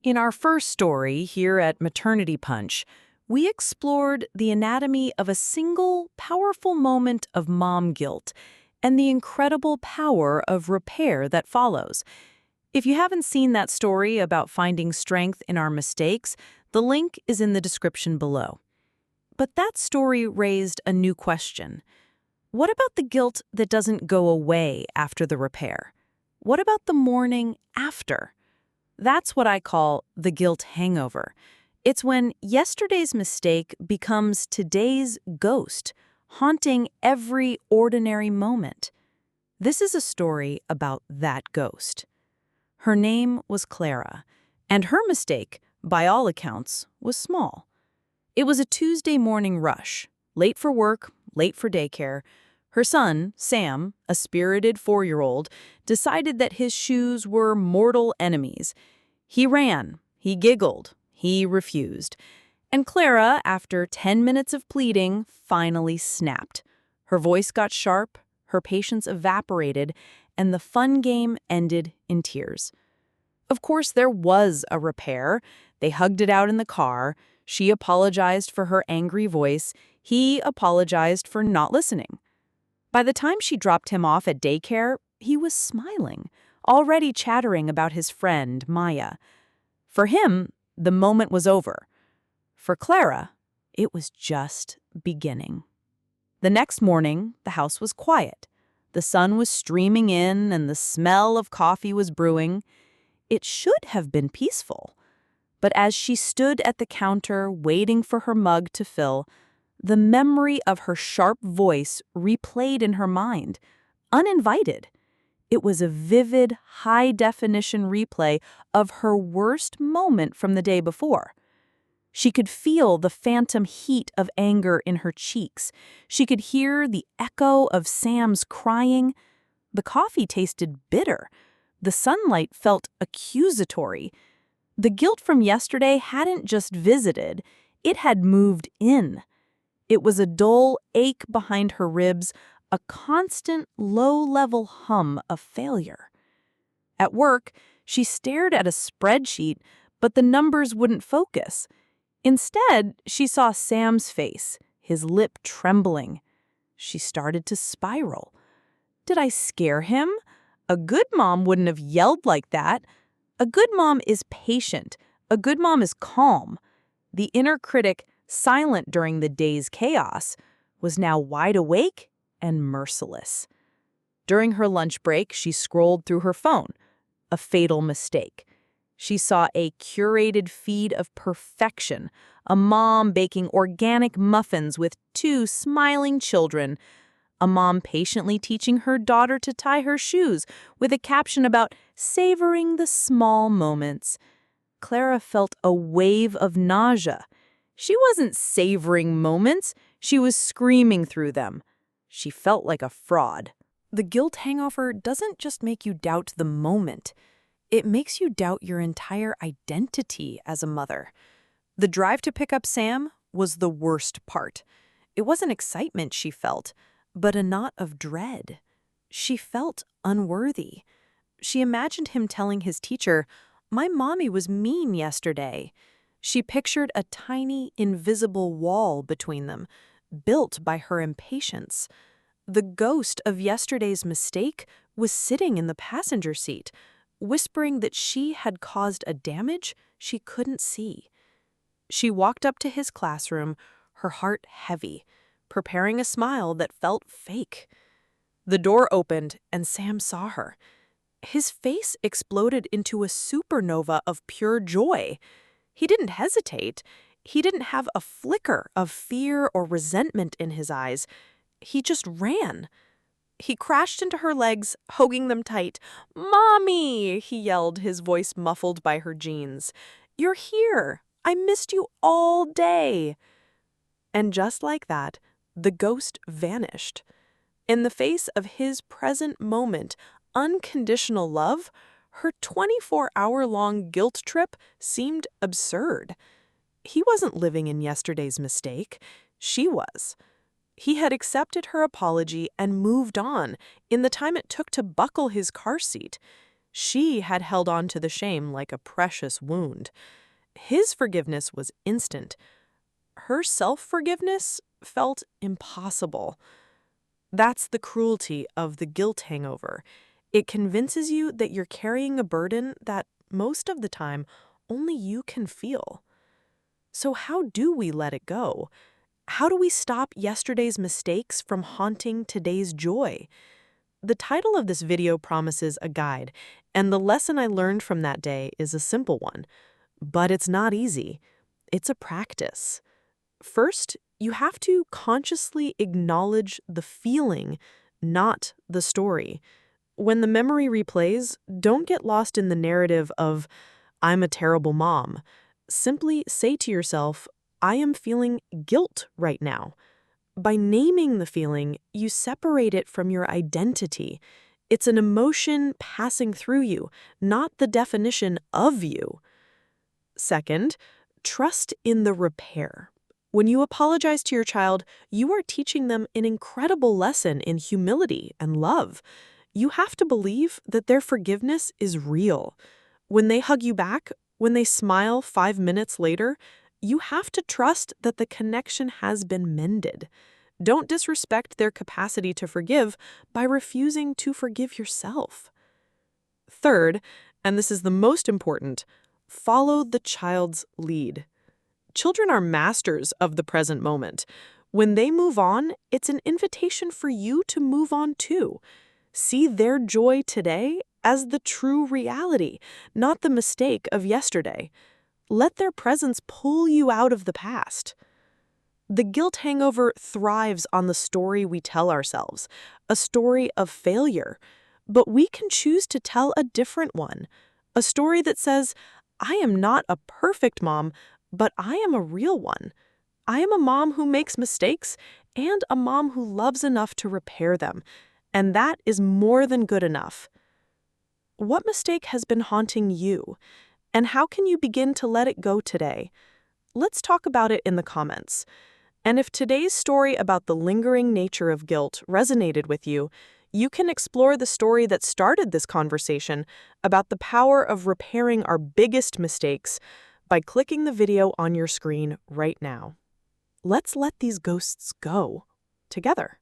In our first story here at Maternity Punch, we explored the anatomy of a single, powerful moment of mom guilt and the incredible power of repair that follows. If you haven't seen that story about finding strength in our mistakes, the link is in the description below. But that story raised a new question. What about the guilt that doesn't go away after the repair? What about the morning after? That's what I call the guilt hangover. It's when yesterday's mistake becomes today's ghost, haunting every ordinary moment. This is a story about that ghost. Her name was Clara, and her mistake, by all accounts, was small. It was a Tuesday morning rush, late for work, late for daycare. Her son, Sam, a spirited 4-year-old, decided that his shoes were mortal enemies. He ran, he giggled, he refused. And Clara, after 10 minutes of pleading, finally snapped. Her voice got sharp, her patience evaporated, and the fun game ended in tears. Of course, there was a repair. They hugged it out in the car. She apologized for her angry voice. He apologized for not listening. By the time she dropped him off at daycare, he was smiling, already chattering about his friend, Maya. For him, the moment was over. For Clara, it was just beginning. The next morning, the house was quiet. The sun was streaming in and the smell of coffee was brewing. It should have been peaceful. But as she stood at the counter waiting for her mug to fill, the memory of her sharp voice replayed in her mind, uninvited. It was a vivid, high-definition replay of her worst moment from the day before. She could feel the phantom heat of anger in her cheeks. She could hear the echo of Sam's crying. The coffee tasted bitter. The sunlight felt accusatory. The guilt from yesterday hadn't just visited, it had moved in. It was a dull ache behind her ribs, a constant low-level hum of failure. At work, she stared at a spreadsheet, but the numbers wouldn't focus. Instead, she saw Sam's face, his lip trembling. She started to spiral. Did I scare him? A good mom wouldn't have yelled like that. A good mom is patient. A good mom is calm. The inner critic, silent during the day's chaos, was now wide awake and merciless. During her lunch break, she scrolled through her phone. A fatal mistake. She saw a curated feed of perfection, a mom baking organic muffins with 2 smiling children, a mom patiently teaching her daughter to tie her shoes with a caption about savoring the small moments. Clara felt a wave of nausea. She wasn't savoring moments, she was screaming through them. She felt like a fraud. The guilt hangover doesn't just make you doubt the moment. It makes you doubt your entire identity as a mother. The drive to pick up Sam was the worst part. It wasn't excitement she felt, but a knot of dread. She felt unworthy. She imagined him telling his teacher, "My mommy was mean yesterday." She pictured a tiny, invisible wall between them, built by her impatience. The ghost of yesterday's mistake was sitting in the passenger seat, whispering that she had caused a damage she couldn't see. She walked up to his classroom, her heart heavy, preparing a smile that felt fake. The door opened and Sam saw her. His face exploded into a supernova of pure joy. He didn't hesitate. He didn't have a flicker of fear or resentment in his eyes. He just ran. He crashed into her legs, hugging them tight. "Mommy!" he yelled, his voice muffled by her jeans. "You're here! I missed you all day!" And just like that, the ghost vanished. In the face of his present moment, unconditional love, her 24-hour-long guilt trip seemed absurd. He wasn't living in yesterday's mistake. She was. He had accepted her apology and moved on in the time it took to buckle his car seat. She had held on to the shame like a precious wound. His forgiveness was instant. Her self-forgiveness felt impossible. That's the cruelty of the guilt hangover. It convinces you that you're carrying a burden that, most of the time, only you can feel. So how do we let it go? How do we stop yesterday's mistakes from haunting today's joy? The title of this video promises a guide, and the lesson I learned from that day is a simple one. But it's not easy. It's a practice. First, you have to consciously acknowledge the feeling, not the story. When the memory replays, don't get lost in the narrative of, "I'm a terrible mom." Simply say to yourself, "I am feeling guilt right now." By naming the feeling, you separate it from your identity. It's an emotion passing through you, not the definition of you. Second, trust in the repair. When you apologize to your child, you are teaching them an incredible lesson in humility and love. You have to believe that their forgiveness is real. When they hug you back, when they smile 5 minutes later, you have to trust that the connection has been mended. Don't disrespect their capacity to forgive by refusing to forgive yourself. Third, and this is the most important, follow the child's lead. Children are masters of the present moment. When they move on, it's an invitation for you to move on too. See their joy today as the true reality, not the mistake of yesterday. Let their presence pull you out of the past. The guilt hangover thrives on the story we tell ourselves, a story of failure. But we can choose to tell a different one, a story that says, "I am not a perfect mom, but I am a real one. I am a mom who makes mistakes and a mom who loves enough to repair them. And that is more than good enough." What mistake has been haunting you? And how can you begin to let it go today? Let's talk about it in the comments. And if today's story about the lingering nature of guilt resonated with you, you can explore the story that started this conversation about the power of repairing our biggest mistakes by clicking the video on your screen right now. Let's let these ghosts go together.